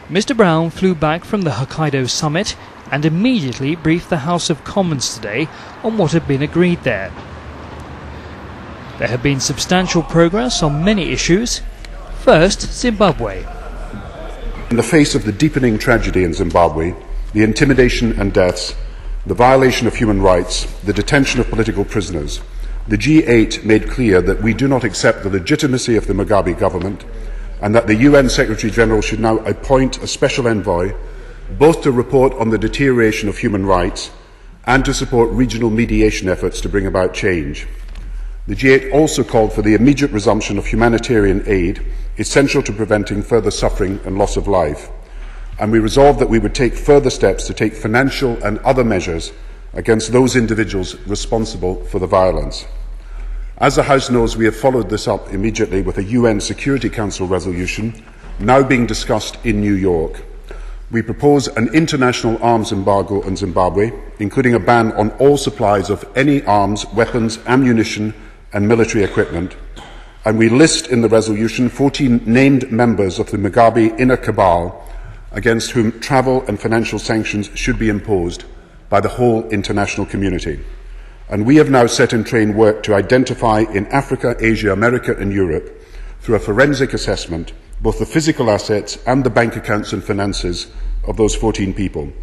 Mr. Brown flew back from the Hokkaido summit and immediately briefed the House of Commons today on what had been agreed there. There had been substantial progress on many issues. First, Zimbabwe. In the face of the deepening tragedy in Zimbabwe, the intimidation and deaths, the violation of human rights, the detention of political prisoners, the G8 made clear that we do not accept the legitimacy of the Mugabe government and that the UN Secretary-General should now appoint a special envoy both to report on the deterioration of human rights and to support regional mediation efforts to bring about change. The G8 also called for the immediate resumption of humanitarian aid, essential to preventing further suffering and loss of life, and we resolved that we would take further steps to take financial and other measures against those individuals responsible for the violence. As the House knows, we have followed this up immediately with a UN Security Council resolution now being discussed in New York. We propose an international arms embargo on Zimbabwe, including a ban on all supplies of any arms, weapons, ammunition and military equipment, and we list in the resolution 14 named members of the Mugabe inner cabal against whom travel and financial sanctions should be imposed by the whole international community. And we have now set in train work to identify in Africa, Asia, America and Europe, through a forensic assessment, both the physical assets and the bank accounts and finances of those 14 people.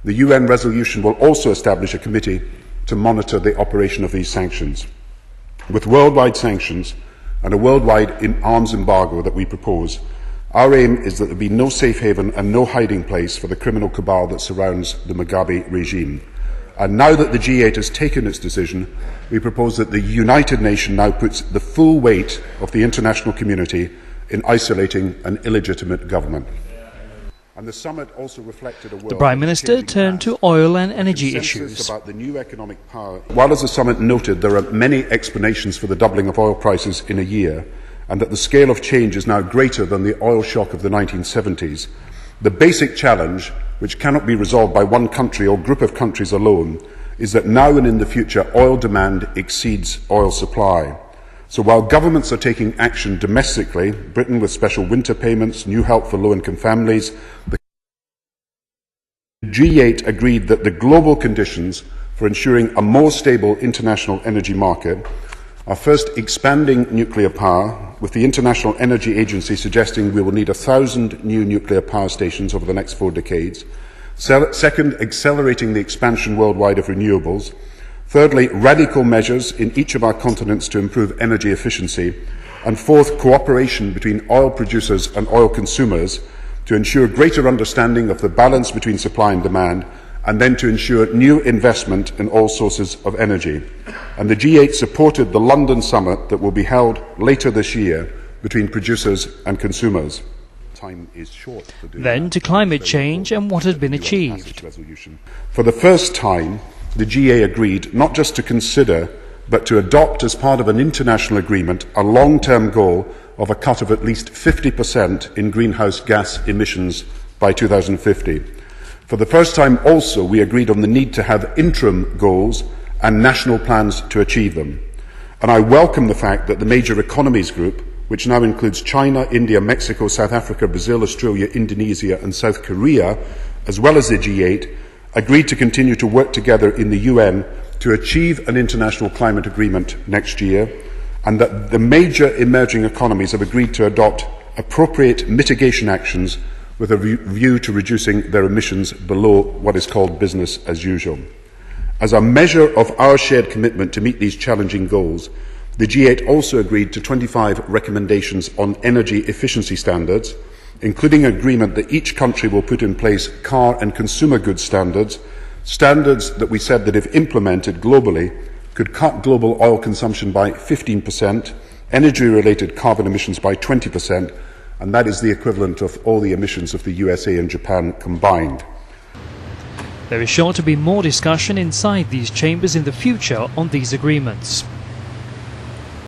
The UN resolution will also establish a committee to monitor the operation of these sanctions. With worldwide sanctions and a worldwide arms embargo that we propose, our aim is that there be no safe haven and no hiding place for the criminal cabal that surrounds the Mugabe regime. And now that the G8 has taken its decision, we propose that the United Nations now puts the full weight of the international community in isolating an illegitimate government. And the summit also reflected a world. The Prime Minister turned to oil and energy issues. About the new economic power. While, as the summit noted, there are many explanations for the doubling of oil prices in a year, and that the scale of change is now greater than the oil shock of the 1970s, the basic challenge, which cannot be resolved by one country or group of countries alone, is that now and in the future oil demand exceeds oil supply. So while governments are taking action domestically, Britain with special winter payments, new help for low-income families, the G8 agreed that the global conditions for ensuring a more stable international energy market are first expanding nuclear power, with the International Energy Agency suggesting we will need 1,000 new nuclear power stations over the next 4 decades. Second, accelerating the expansion worldwide of renewables. Thirdly, radical measures in each of our continents to improve energy efficiency. And fourth, cooperation between oil producers and oil consumers to ensure greater understanding of the balance between supply and demand, and then to ensure new investment in all sources of energy. And the G8 supported the London summit that will be held later this year between producers and consumers. Time is short to do then to climate change and what had been achieved. For the first time, the G8 agreed not just to consider, but to adopt as part of an international agreement a long-term goal of a cut of at least 50% in greenhouse gas emissions by 2050. For the first time also, we agreed on the need to have interim goals and national plans to achieve them. And I welcome the fact that the Major Economies Group, which now includes China, India, Mexico, South Africa, Brazil, Australia, Indonesia and South Korea, as well as the G8, agreed to continue to work together in the UN to achieve an international climate agreement next year, and that the major emerging economies have agreed to adopt appropriate mitigation actions with a view to reducing their emissions below what is called business as usual. As a measure of our shared commitment to meet these challenging goals, the G8 also agreed to 25 recommendations on energy efficiency standards, including agreement that each country will put in place car and consumer goods standards, standards that we said that if implemented globally could cut global oil consumption by 15%, energy-related carbon emissions by 20%, and that is the equivalent of all the emissions of the USA and Japan combined. There is sure to be more discussion inside these chambers in the future on these agreements.